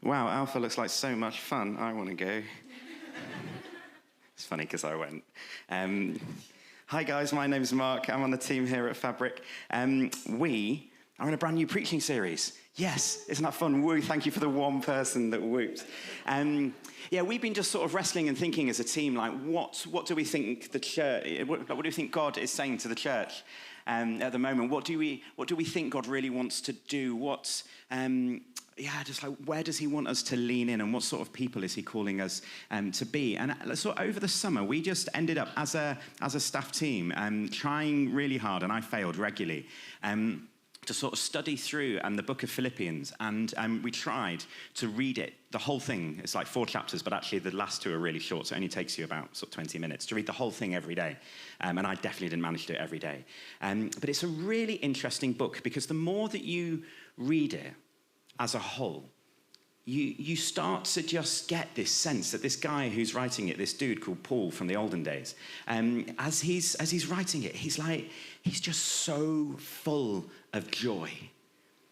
Wow, Alpha looks like so much fun. I want to go. It's funny because I went. Hi guys, my name's Mark. I'm on the team here at Fabric. We are in a brand new preaching series. Yes, isn't that fun? Woo, thank you for the one person that whooped. We've been just sort of wrestling and thinking as a team, like, what do we think the church, what do we think God is saying to the church at the moment? What do we think God really wants to do? Where does he want us to lean in, and what sort of people is he calling us to be? And so over the summer, we just ended up as a staff team trying really hard, and I failed regularly, to sort of study through the book of Philippians, and we tried to read it, the whole thing. It's like 4 chapters, but actually the last 2 are really short, so it only takes you about sort of 20 minutes to read the whole thing every day, and I definitely didn't manage to do it every day. But it's a really interesting book, because the more that you read it as a whole, you start to just get this sense that this guy who's writing it, this dude called Paul from the olden days, as he's writing it, he's just so full of joy.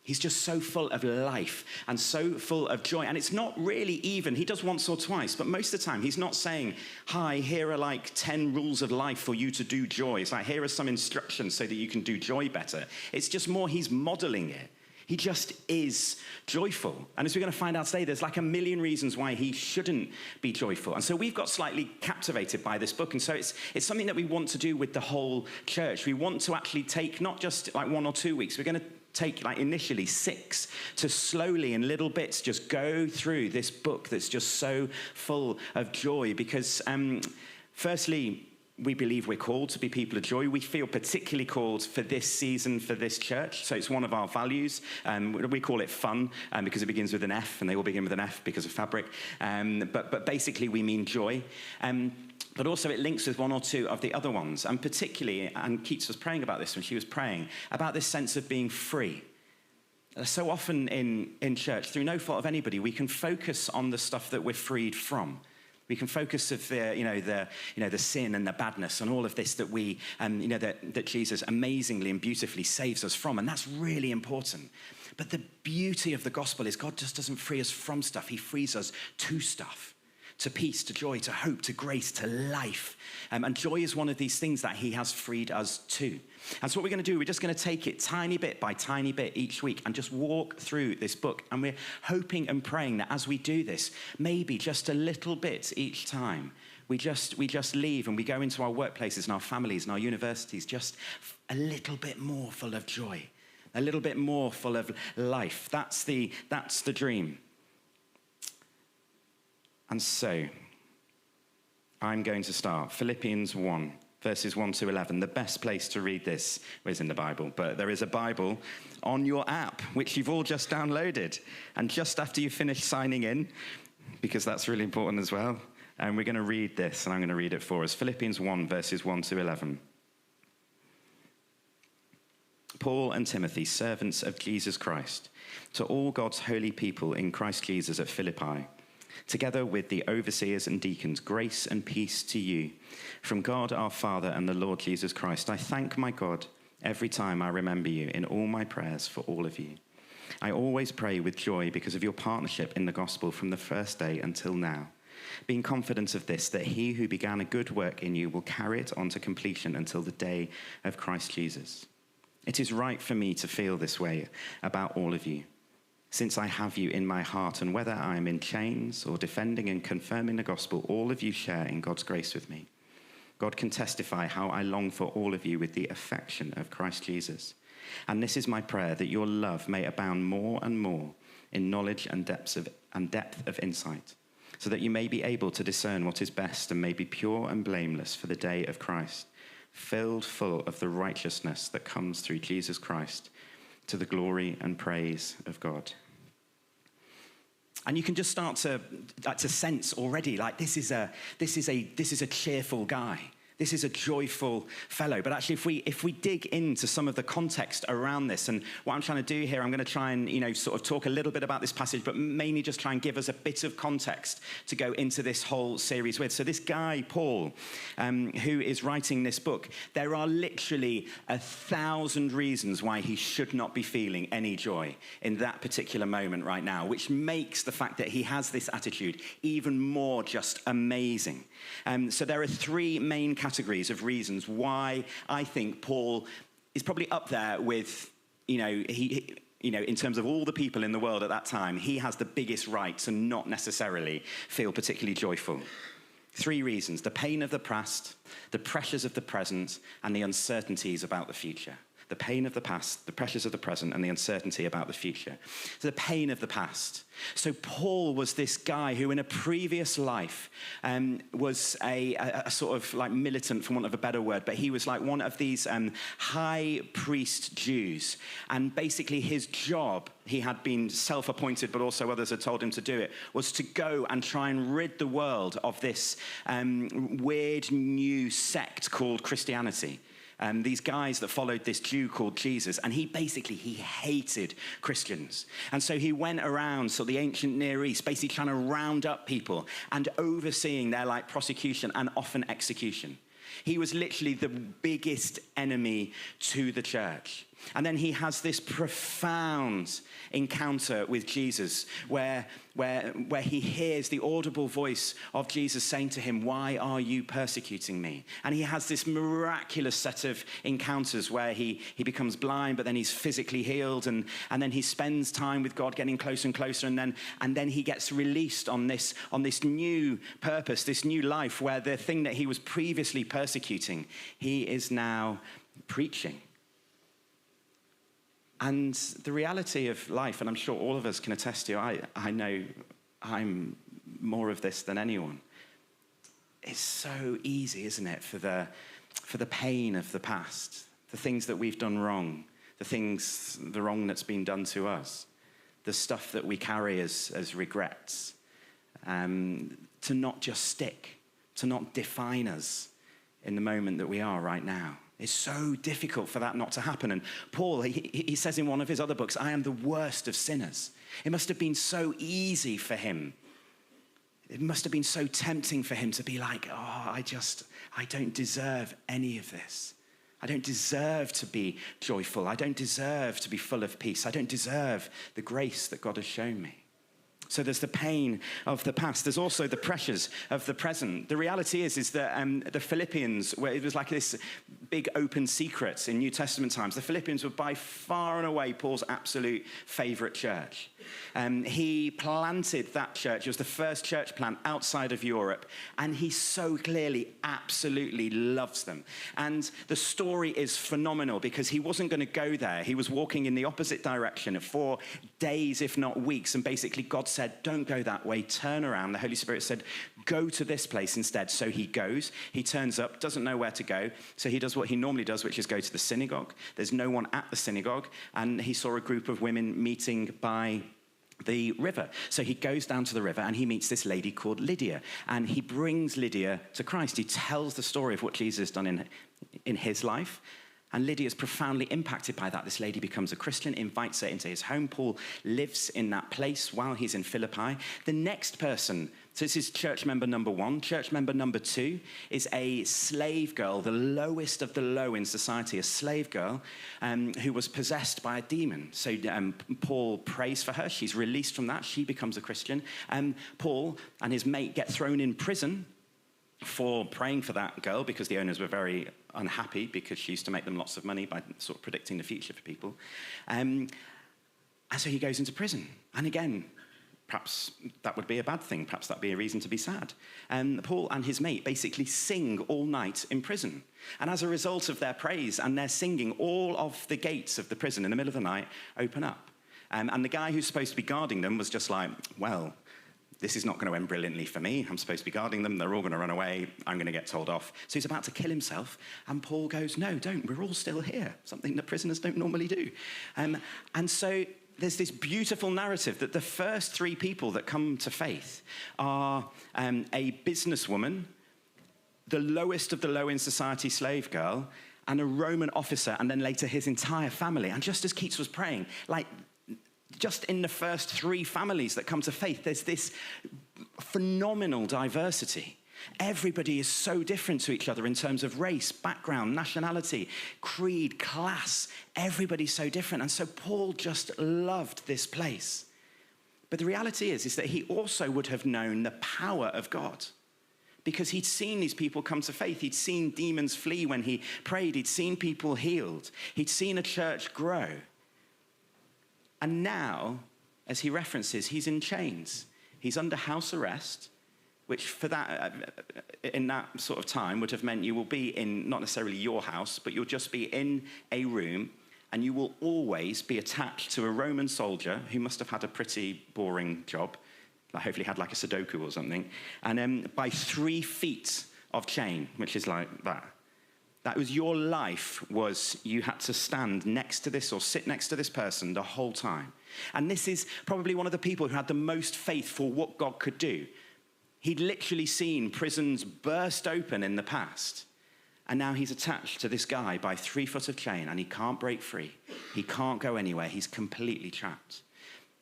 He's just so full of life and so full of joy. And it's not really even, he does once or twice, but most of the time he's not saying, hi, here are like 10 rules of life for you to do joy. It's like, here are some instructions so that you can do joy better. It's just more he's modeling it. He just is joyful. And as we're going to find out today, there's like a million reasons why he shouldn't be joyful. And so we've got slightly captivated by this book. And so it's something that we want to do with the whole church. We want to actually take not just like 1 or 2 weeks. We're going to take like initially 6 to slowly in little bits just go through this book that's just so full of joy. Because firstly, we believe we're called to be people of joy. We feel particularly called for this season, for this church. So it's one of our values. We call it fun because it begins with an F, and they all begin with an F because of Fabric. But basically we mean joy. But also it links with 1 or 2 of the other ones. And particularly, and Keats was praying about this when she was praying, about this sense of being free. So often in church, through no fault of anybody, we can focus on the stuff that we're freed from. We can focus of the sin and the badness and all of this that that Jesus amazingly and beautifully saves us from, and that's really important. But the beauty of the gospel is God just doesn't free us from stuff; He frees us to stuff, to peace, to joy, to hope, to grace, to life. And joy is one of these things that He has freed us to. And so what we're going to do, we're just going to take it tiny bit by tiny bit each week and just walk through this book. And we're hoping and praying that as we do this, maybe just a little bit each time, we just leave and we go into our workplaces and our families and our universities just a little bit more full of joy, a little bit more full of life. That's the dream. And so I'm going to start Philippians 1. Verses 1 to 11. The best place to read this is in the Bible, but there is a Bible on your app, which you've all just downloaded. And just after you finish signing in, because that's really important as well, and we're going to read this, and I'm going to read it for us. Philippians 1, verses 1 to 11. Paul and Timothy, servants of Jesus Christ, to all God's holy people in Christ Jesus at Philippi, together with the overseers and deacons, grace and peace to you from God our Father and the Lord Jesus Christ. I thank my God every time I remember you in all my prayers for all of you. I always pray with joy because of your partnership in the gospel from the first day until now, being confident of this, that he who began a good work in you will carry it on to completion until the day of Christ Jesus. It is right for me to feel this way about all of you, since I have you in my heart, and whether I am in chains or defending and confirming the gospel, all of you share in God's grace with me. God can testify how I long for all of you with the affection of Christ Jesus. And this is my prayer, that your love may abound more and more in knowledge and depth of insight, so that you may be able to discern what is best and may be pure and blameless for the day of Christ, filled full of the righteousness that comes through Jesus Christ, to the glory and praise of God. And you can just start to sense already, like this is a cheerful guy. This is a joyful fellow. But actually, if we dig into some of the context around this, and what I'm trying to do here, I'm going to try and, sort of talk a little bit about this passage, but mainly just try and give us a bit of context to go into this whole series with. So this guy, Paul, who is writing this book, there are literally 1,000 reasons why he should not be feeling any joy in that particular moment right now, which makes the fact that he has this attitude even more just amazing. So there are three main categories of reasons why I think Paul is probably up there with, in terms of all the people in the world at that time, he has the biggest right to not necessarily feel particularly joyful. Three reasons: the pain of the past, the pressures of the present, and the uncertainties about the future. The pain of the past, the pressures of the present, and the uncertainty about the future. So the pain of the past. So Paul was this guy who in a previous life was a sort of like militant, for want of a better word, but he was like one of these high priest Jews. And basically his job, he had been self-appointed, but also others had told him to do it, was to go and try and rid the world of this weird new sect called Christianity. These guys that followed this Jew called Jesus, and he hated Christians. And so he went around the ancient Near East, basically trying to round up people and overseeing their prosecution and often execution. He was literally the biggest enemy to the church. And then he has this profound encounter with Jesus where he hears the audible voice of Jesus saying to him, "Why are you persecuting me?" And he has this miraculous set of encounters where he becomes blind, but then he's physically healed. And then he spends time with God, getting closer and closer. And then he gets released on this new purpose, this new life, where the thing that he was previously persecuting, he is now preaching. And the reality of life, and I'm sure all of us can attest to, I know I'm more of this than anyone. It's so easy, isn't it, for the pain of the past, the things that we've done wrong, the wrong that's been done to us, the stuff that we carry as regrets, to not just stick, to not define us in the moment that we are right now. It's so difficult for that not to happen. And Paul, he says in one of his other books, "I am the worst of sinners." It must have been so easy for him. It must have been so tempting for him to be like, I don't deserve any of this. I don't deserve to be joyful. I don't deserve to be full of peace. I don't deserve the grace that God has shown me. So there's the pain of the past. There's also the pressures of the present. The reality is that the Philippians, where it was like this big open secret in New Testament times, the Philippians were by far and away Paul's absolute favorite church. He planted that church. It was the first church plant outside of Europe. And he so clearly absolutely loves them. And the story is phenomenal because he wasn't going to go there. He was walking in the opposite direction for days, if not weeks. And basically God said, "Don't go that way, turn around." The Holy Spirit said, "Go to this place instead." So he goes, he turns up, doesn't know where to go. So he does what he normally does, which is go to the synagogue. There's no one at the synagogue. And he saw a group of women meeting by the river. So he goes down to the river and he meets this lady called Lydia. And he brings Lydia to Christ. He tells the story of what Jesus has done in his life. And Lydia is profoundly impacted by that. This lady becomes a Christian, invites her into his home. Paul lives in that place while he's in Philippi. The next person, so this is church member number one. Church member number two is a slave girl, the lowest of the low in society, a slave girl who was possessed by a demon. So Paul prays for her. She's released from that. She becomes a Christian. Paul and his mate get thrown in prison for praying for that girl because the owners were very unhappy because she used to make them lots of money by sort of predicting the future for people. And so he goes into prison. And again, perhaps that would be a bad thing. Perhaps that'd be a reason to be sad. Paul and his mate basically sing all night in prison. And as a result of their praise and their singing, all of the gates of the prison in the middle of the night open up. And the guy who's supposed to be guarding them was just like, well, this is not going to end brilliantly for me. I'm supposed to be guarding them. They're all going to run away. I'm going to get told off. So he's about to kill himself. And Paul goes, "No, don't. We're all still here." Something that prisoners don't normally do. And so there's this beautiful narrative that the first three people that come to faith are a businesswoman, the lowest of the low in society slave girl, and a Roman officer, and then later his entire family. And just as Keats was praying, like, just in the first 3 families that come to faith, there's this phenomenal diversity. Everybody is so different to each other in terms of race, background, nationality, creed, class. Everybody's so different. And so Paul just loved this place. But the reality is that he also would have known the power of God, because he'd seen these people come to faith. He'd seen demons flee when he prayed. He'd seen people healed. He'd seen a church grow. And now, as he references, he's in chains. He's under house arrest, which for that, in that sort of time would have meant you will be in not necessarily your house, but you'll just be in a room, and you will always be attached to a Roman soldier who must have had a pretty boring job. Hopefully had like a Sudoku or something. And by 3 feet of chain, which is like that. That was your life, was you had to stand next to this or sit next to this person the whole time. And this is probably one of the people who had the most faith for what God could do. He'd literally seen prisons burst open in the past. And now he's attached to this guy by 3 foot of chain, and he can't break free. He can't go anywhere. He's completely trapped.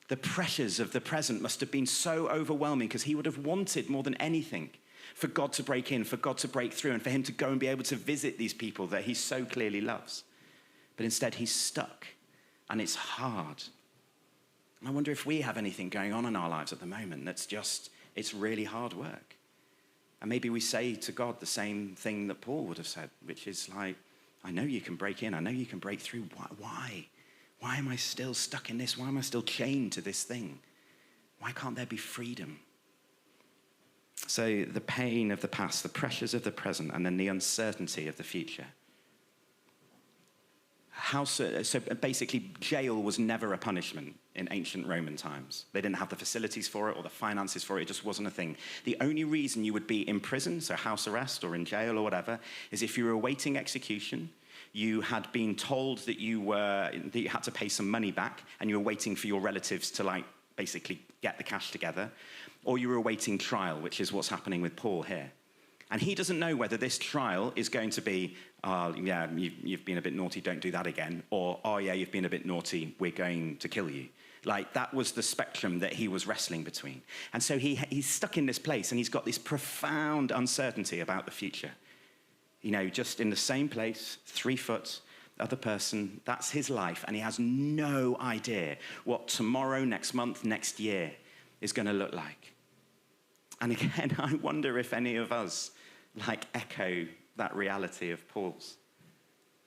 The pressures of the present must have been so overwhelming, because he would have wanted more than anything for God to break in, for God to break through, and for him to go and be able to visit these people that he so clearly loves. But instead, he's stuck, and it's hard. And I wonder if we have anything going on in our lives at the moment that's just, it's really hard work. And maybe we say to God the same thing that Paul would have said, which is like, I know you can break in. I know you can break through. Why? Why am I still stuck in this? Why am I still chained to this thing? Why can't there be freedom? So the pain of the past, the pressures of the present, and then the uncertainty of the future. So basically, jail was never a punishment in ancient Roman times. They didn't have the facilities for it or the finances for it. It just wasn't a thing. The only reason you would be in prison, so house arrest or in jail or whatever, is if you were awaiting execution, you had been told that you had to pay some money back, and you were waiting for your relatives to basically get the cash together, or you were awaiting trial, which is what's happening with Paul here. And he doesn't know whether this trial is going to be, yeah, you've been a bit naughty, don't do that again, or, oh yeah, you've been a bit naughty, we're going to kill you. That was the spectrum that he was wrestling between. And so he's stuck in this place, and he's got this profound uncertainty about the future. Just in the same place, 3 foot, other person, that's his life, and he has no idea what tomorrow, next month, next year is going to look like. And again, I wonder if any of us echo that reality of Paul's,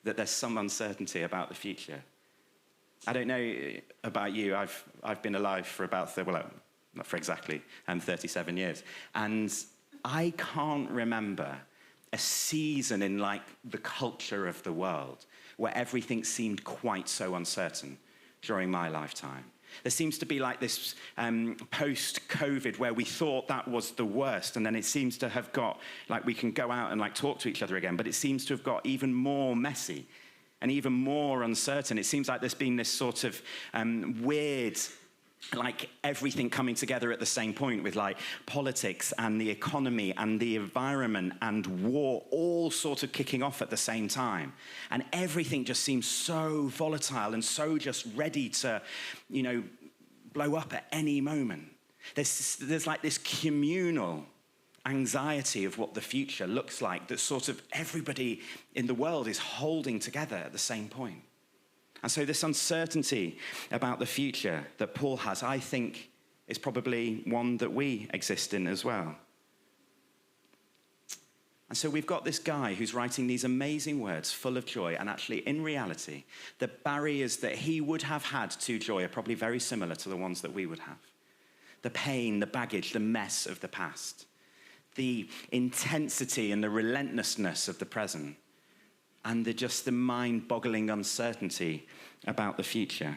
that there's some uncertainty about the future. I don't know about you. I've been alive for about, not for exactly, 37 years. And I can't remember a season in the culture of the world where everything seemed quite so uncertain during my lifetime. There seems to be this post-COVID where we thought that was the worst, and then it seems to have got, we can go out and talk to each other again, but it seems to have got even more messy and even more uncertain. It seems like there's been this sort of weird, everything coming together at the same point with politics and the economy and the environment and war all sort of kicking off at the same time. And everything just seems so volatile and so just ready to, blow up at any moment. There's this communal anxiety of what the future looks like that sort of everybody in the world is holding together at the same point. And so this uncertainty about the future that Paul has, I think, is probably one that we exist in as well. And so we've got this guy who's writing these amazing words full of joy, and actually, in reality, the barriers that he would have had to joy are probably very similar to the ones that we would have. The pain, the baggage, the mess of the past, the intensity and the relentlessness of the present, and the mind-boggling uncertainty about the future.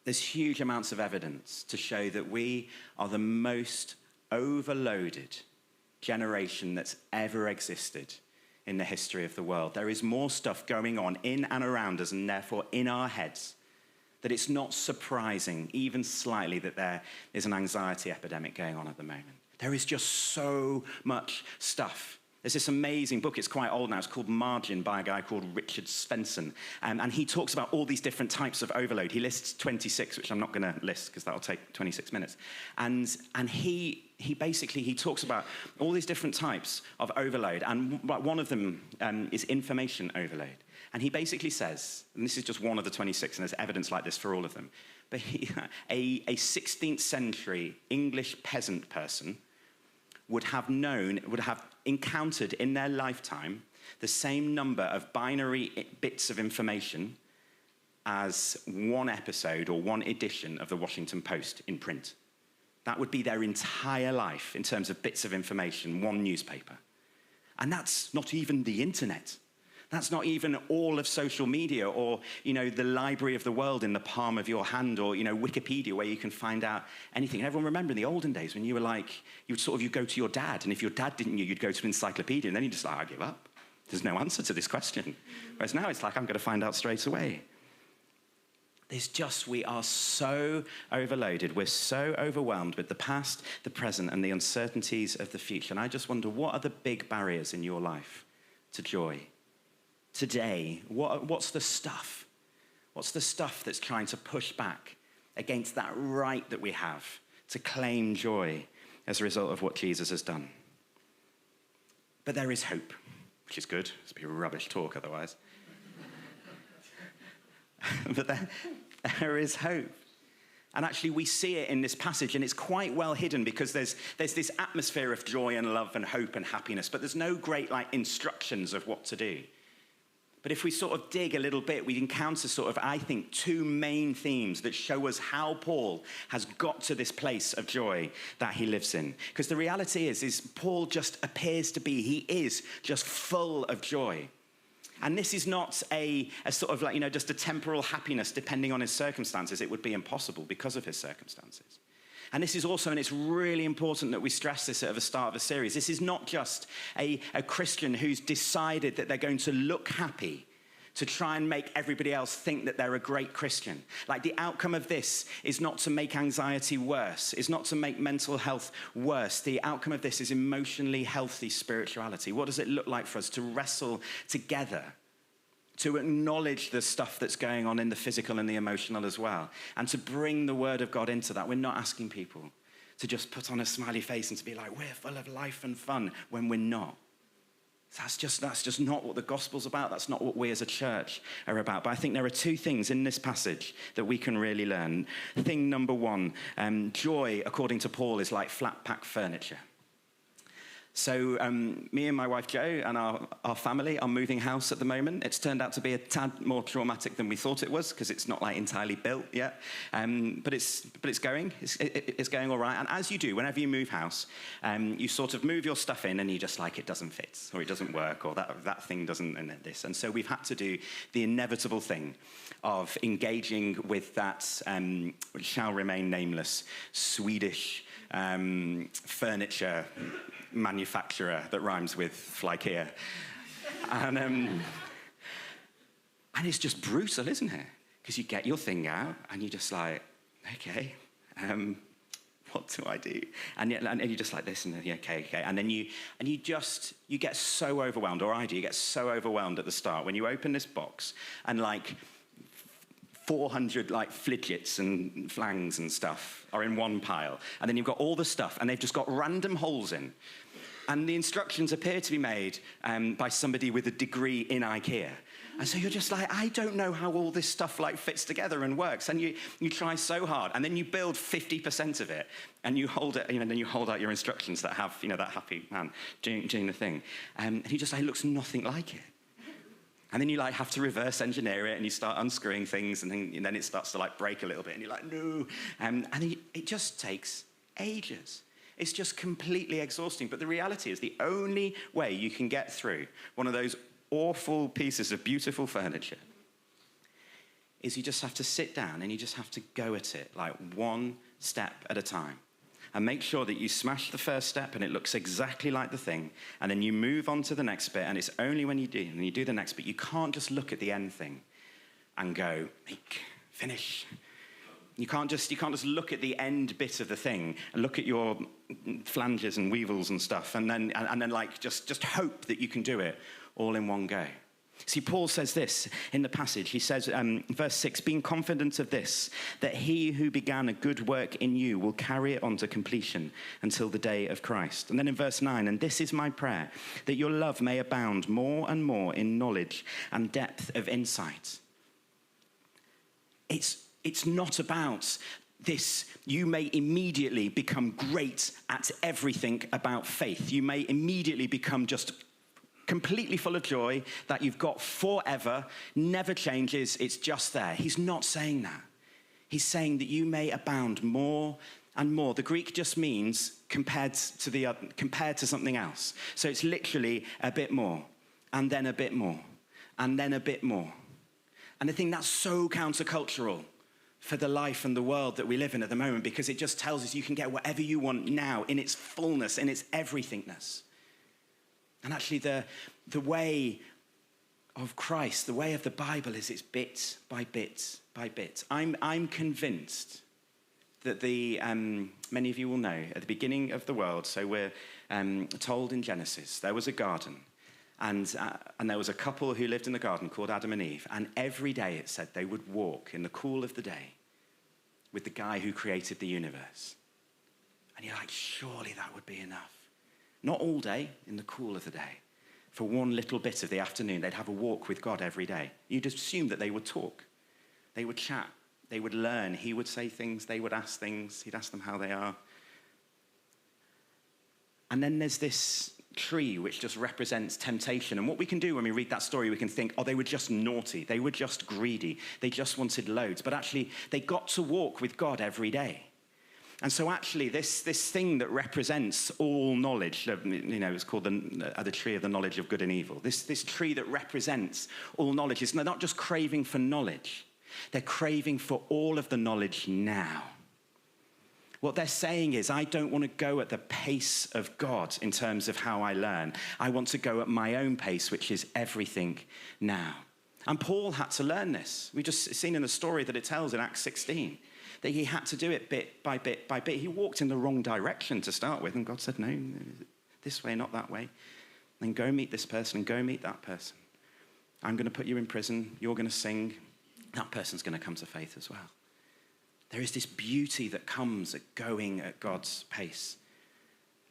There's huge amounts of evidence to show that we are the most overloaded generation that's ever existed in the history of the world. There is more stuff going on in and around us, and therefore in our heads, that it's not surprising, even slightly, that there is an anxiety epidemic going on at the moment. There is just so much stuff. There's this amazing book, it's quite old now, it's called Margin by a guy called Richard Svensson. And he talks about all these different types of overload. He lists 26, which I'm not going to list because that'll take 26 minutes. And he basically talks about all these different types of overload. And one of them is information overload. And he basically says, and this is just one of the 26, and there's evidence like this for all of them, but a 16th century English peasant person would have encountered in their lifetime the same number of binary bits of information as one episode or one edition of the Washington Post in print. That would be their entire life in terms of bits of information, one newspaper. And that's not even the internet. That's not even all of social media or, the library of the world in the palm of your hand or, Wikipedia where you can find out anything. And everyone remember in the olden days when you were like, you'd go to your dad, and if your dad didn't know, you'd go to an encyclopedia, and then you'd just like, I give up. There's no answer to this question. Whereas now it's like, I'm going to find out straight away. We are so overloaded. We're so overwhelmed with the past, the present, and the uncertainties of the future. And I just wonder, what are the big barriers in your life to joy? Today, what's the stuff? What's the stuff that's trying to push back against that right that we have to claim joy as a result of what Jesus has done? But there is hope, which is good. It's be rubbish talk otherwise. But there is hope. And actually, we see it in this passage, and it's quite well hidden because there's this atmosphere of joy and love and hope and happiness, but there's no great instructions of what to do. But if we sort of dig a little bit, we encounter I think, two main themes that show us how Paul has got to this place of joy that he lives in. Because the reality is Paul just appears to be, he is just full of joy. And this is not a sort of just a temporal happiness depending on his circumstances. It would be impossible because of his circumstances. And this is also, and it's really important that we stress this at the start of the series, this is not just a Christian who's decided that they're going to look happy to try and make everybody else think that they're a great Christian. The outcome of this is not to make anxiety worse. It's not to make mental health worse. The outcome of this is emotionally healthy spirituality. What does it look like for us to wrestle together, to acknowledge the stuff that's going on in the physical and the emotional as well, and to bring the word of God into that? We're not asking people to just put on a smiley face and to be like, we're full of life and fun, when we're not. That's just not what the gospel's about. That's not what we as a church are about. But I think there are two things in this passage that we can really learn. Thing number one, joy, according to Paul, is like flat pack furniture. So me and my wife Jo and our family are moving house at the moment. It's turned out to be a tad more traumatic than we thought it was because it's not entirely built yet. But it's going. It's going all right. And as you do, whenever you move house, you sort of move your stuff in and you just it doesn't fit or it doesn't work or that thing doesn't and this. And so we've had to do the inevitable thing of engaging with that, which shall remain nameless, Swedish furniture manufacturer that rhymes with Flykea. And it's just brutal, isn't it? Because you get your thing out and you're just okay, what do I do? And you're just like this, and then, okay. And then you get so overwhelmed, or I do, you get so overwhelmed at the start when you open this box and 400 fidgets and flangs and stuff are in one pile. And then you've got all the stuff and they've just got random holes in. And the instructions appear to be made by somebody with a degree in IKEA. And so you're just I don't know how all this stuff fits together and works. And you try so hard, and then you build 50% of it, and you hold it, then you hold out your instructions that have, that happy man doing the thing. And you just it looks nothing like it. And then you have to reverse engineer it, and you start unscrewing things, and then it starts to break a little bit, and you're no. And it just takes ages. It's just completely exhausting. But the reality is the only way you can get through one of those awful pieces of beautiful furniture is you just have to sit down and you just have to go at it one step at a time. And make sure that you smash the first step and it looks exactly like the thing. And then you move on to the next bit, and it's only when you do the next bit, you can't just look at the end thing and go, make, finish. You can't just look at the end bit of the thing and look at your flanges and weevils and stuff and then like just hope that you can do it all in one go. See, Paul says this in the passage. He says, verse 6, being confident of this, that he who began a good work in you will carry it on to completion until the day of Christ. And then in verse 9, and this is my prayer, that your love may abound more and more in knowledge and depth of insight. It's not about this, you may immediately become great at everything about faith. You may immediately become just completely full of joy that you've got forever, never changes, it's just there. He's not saying that. He's saying that you may abound more and more. The Greek just means compared to something else. So it's literally a bit more, and then a bit more, and then a bit more. And I think that's so countercultural for the life and the world that we live in at the moment, because it just tells us you can get whatever you want now in its fullness, in its everythingness. And actually the way of Christ, the way of the Bible is it's bit by bit by bit. I'm convinced that many of you will know, at the beginning of the world, so we're told in Genesis, there was a garden, and there was a couple who lived in the garden called Adam and Eve, and every day it said they would walk in the cool of the day with the guy who created the universe. And you're like, surely that would be enough. Not all day, in the cool of the day. For one little bit of the afternoon, they'd have a walk with God every day. You'd assume that they would talk. They would chat. They would learn. He would say things. They would ask things. He'd ask them how they are. And then there's this tree which just represents temptation. And what we can do when we read that story, we can think, oh, they were just naughty. They were just greedy. They just wanted loads. But actually, they got to walk with God every day. And so actually, this thing that represents all knowledge, it's called the tree of the knowledge of good and evil. This tree that represents all knowledge is not just craving for knowledge. They're craving for all of the knowledge now. What they're saying is, I don't want to go at the pace of God in terms of how I learn. I want to go at my own pace, which is everything now. And Paul had to learn this. We just seen in the story that it tells in Acts 16. That he had to do it bit by bit by bit. He walked in the wrong direction to start with, and God said, no, this way, not that way. Then go meet this person and go meet that person. I'm going to put you in prison. You're going to sing. That person's going to come to faith as well. There is this beauty that comes at going at God's pace.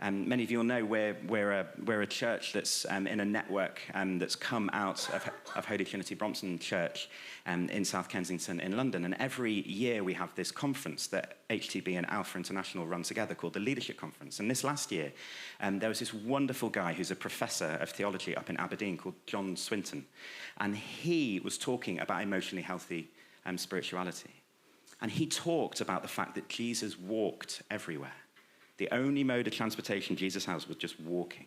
And many of you will know we're a church that's in a network that's come out of Holy Trinity Brompton Church in South Kensington in London. And every year we have this conference that HTB and Alpha International run together called the Leadership Conference. And this last year, there was this wonderful guy who's a professor of theology up in Aberdeen called John Swinton. And he was talking about emotionally healthy spirituality. And he talked about the fact that Jesus walked everywhere. The only mode of transportation Jesus has was just walking.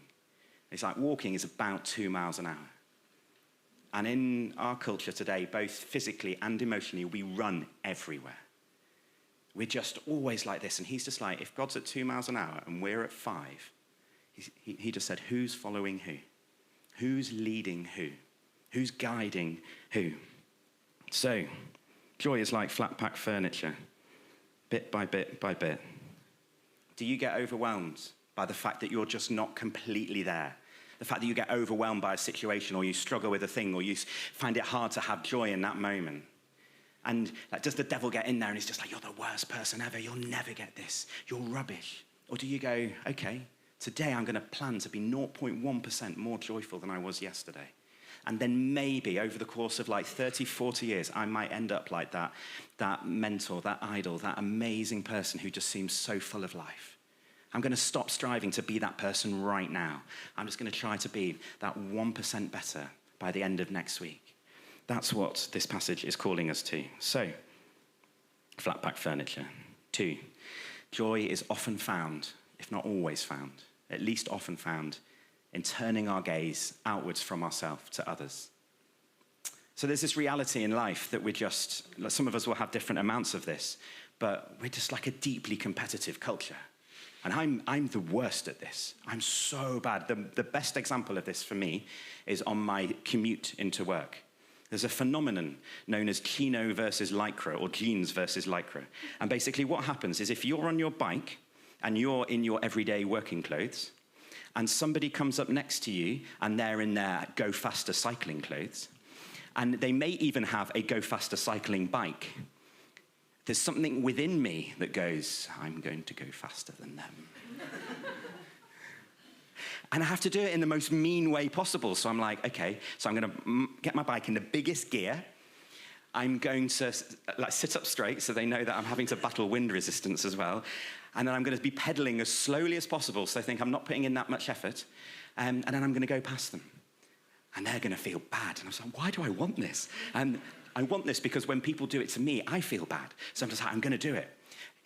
It's like walking is about 2 miles an hour. And in our culture today, both physically and emotionally, we run everywhere. We're just always like this. And he's just like, if God's at 2 miles an hour and we're at 5, he just said, who's following who? Who's leading who? Who's guiding who? So, joy is like flat pack furniture, bit by bit by bit. Do you get overwhelmed by the fact that you're just not completely there? The fact that you get overwhelmed by a situation, or you struggle with a thing, or you find it hard to have joy in that moment? And does the devil get in there and he's just like, you're the worst person ever, you'll never get this, you're rubbish? Or do you go, okay, today I'm going to plan to be 0.1% more joyful than I was yesterday? And then maybe over the course of 30, 40 years, I might end up like that mentor, that idol, that amazing person who just seems so full of life. I'm going to stop striving to be that person right now. I'm just going to try to be that 1% better by the end of next week. That's what this passage is calling us to. So, flat pack furniture. 2, joy is often found, if not always found, at least often found, in turning our gaze outwards from ourselves to others. So there's this reality in life that some of us will have different amounts of this, but we're just like a deeply competitive culture. And I'm the worst at this. I'm so bad. The best example of this for me is on my commute into work. There's a phenomenon known as chino versus lycra, or jeans versus lycra. And basically what happens is if you're on your bike and you're in your everyday working clothes, and somebody comes up next to you and they're in their Go Faster cycling clothes, and they may even have a Go Faster cycling bike, there's something within me that goes, I'm going to go faster than them. And I have to do it in the most mean way possible. So I'm like, okay, so I'm going to get my bike in the biggest gear. I'm going to sit up straight so they know that I'm having to battle wind resistance as well. And then I'm going to be pedaling as slowly as possible so they think I'm not putting in that much effort. And then I'm going to go past them. And they're going to feel bad. And I was like, why do I want this? And I want this because when people do it to me, I feel bad. So I'm just like, I'm going to do it.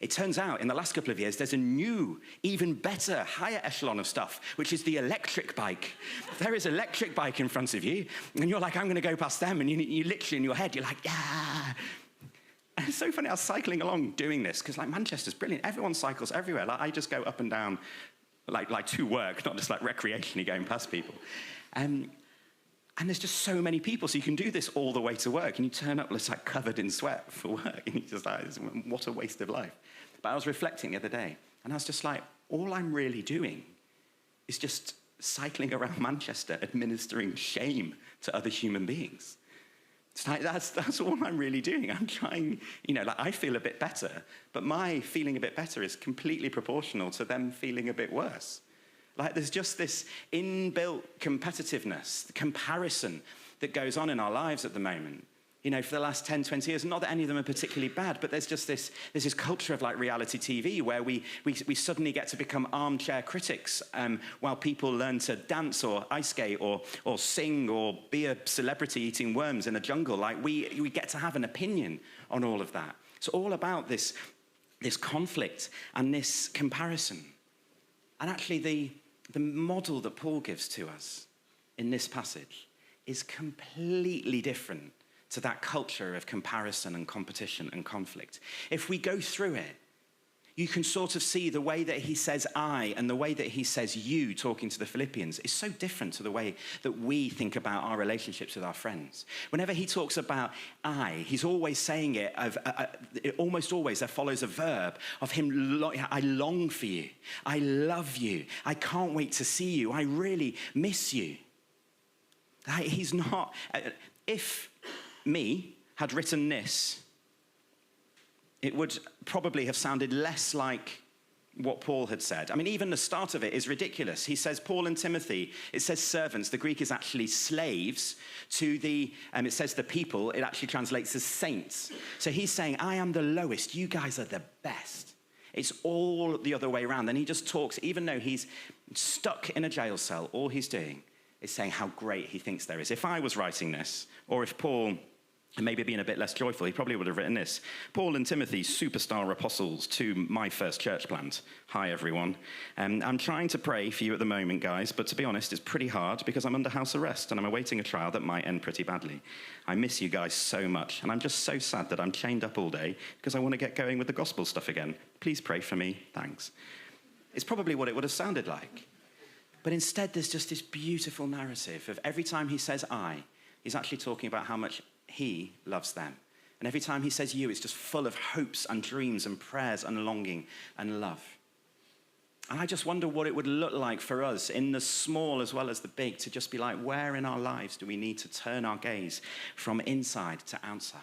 It turns out, in the last couple of years, there's a new, even better, higher echelon of stuff, which is the electric bike. There is an electric bike in front of you, and you're like, I'm going to go past them, and you literally, in your head, you're like, yeah. And it's so funny, I was cycling along doing this, because like Manchester's brilliant. Everyone cycles everywhere. Like, I just go up and down, like to work, not just like recreationally going past people. And there's just so many people, so you can do this all the way to work, and you turn up just like covered in sweat for work, and you're just like, what a waste of life. But I was reflecting the other day, and I was just like, all I'm really doing is just cycling around Manchester, administering shame to other human beings. It's like, that's all I'm really doing. I'm trying, like I feel a bit better, but my feeling a bit better is completely proportional to them feeling a bit worse. Like there's just this inbuilt competitiveness, the comparison that goes on in our lives at the moment. For the last 10, 20 years, not that any of them are particularly bad, but there's just this culture of like reality TV where we suddenly get to become armchair critics while people learn to dance or ice skate or sing or be a celebrity eating worms in a jungle. Like we get to have an opinion on all of that. It's all about this conflict and this comparison. And actually the model that Paul gives to us in this passage is completely different to that culture of comparison and competition and conflict. If we go through it, you can sort of see the way that he says I and the way that he says you talking to the Philippians is so different to the way that we think about our relationships with our friends. Whenever he talks about I, he's always saying it, almost always there follows a verb of him, I long for you, I love you, I can't wait to see you, I really miss you. He's not, if me had written this, it would probably have sounded less like what Paul had said. I mean, even the start of it is ridiculous. He says Paul and Timothy, it says servants. The Greek is actually slaves to it says the people, it actually translates as saints. So he's saying, I am the lowest, you guys are the best. It's all the other way around. And he just talks, even though he's stuck in a jail cell, all he's doing is saying how great he thinks there is. If I was writing this, or if Paul, and maybe being a bit less joyful, he probably would have written this. Paul and Timothy, superstar apostles to my first church plant. Hi, everyone. I'm trying to pray for you at the moment, guys, but to be honest, it's pretty hard because I'm under house arrest and I'm awaiting a trial that might end pretty badly. I miss you guys so much, and I'm just so sad that I'm chained up all day because I want to get going with the gospel stuff again. Please pray for me. Thanks. It's probably what it would have sounded like. But instead, there's just this beautiful narrative of every time he says I, he's actually talking about how much he loves them. And every time he says you, it's just full of hopes and dreams and prayers and longing and love. And I just wonder what it would look like for us in the small as well as the big to just be like, where in our lives do we need to turn our gaze from inside to outside?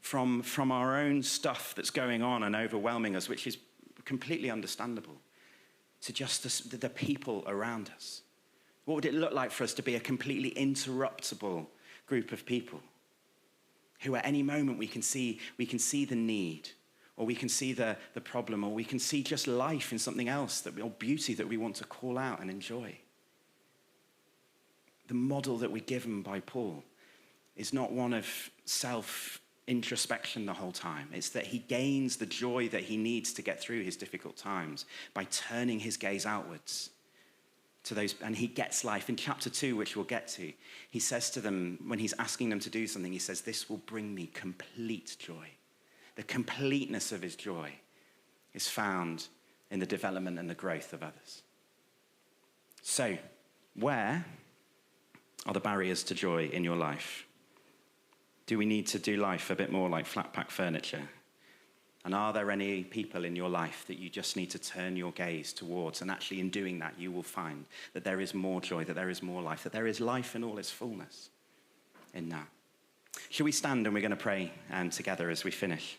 From our own stuff that's going on and overwhelming us, which is completely understandable, to just the people around us. What would it look like for us to be a completely interruptible group of people who at any moment we can see the need, or we can see the problem, or we can see just life in something else, or beauty that we want to call out and enjoy? The model that we're given by Paul is not one of self-introspection the whole time. It's that he gains the joy that he needs to get through his difficult times by turning his gaze outwards to those, and he gets life. In chapter 2, which we'll get to, he says to them, when he's asking them to do something, he says, this will bring me complete joy. The completeness of his joy is found in the development and the growth of others. So, where are the barriers to joy in your life? Do we need to do life a bit more like flat pack furniture? And are there any people in your life that you just need to turn your gaze towards? And actually in doing that, you will find that there is more joy, that there is more life, that there is life in all its fullness in that. Shall we stand and we're going to pray together as we finish?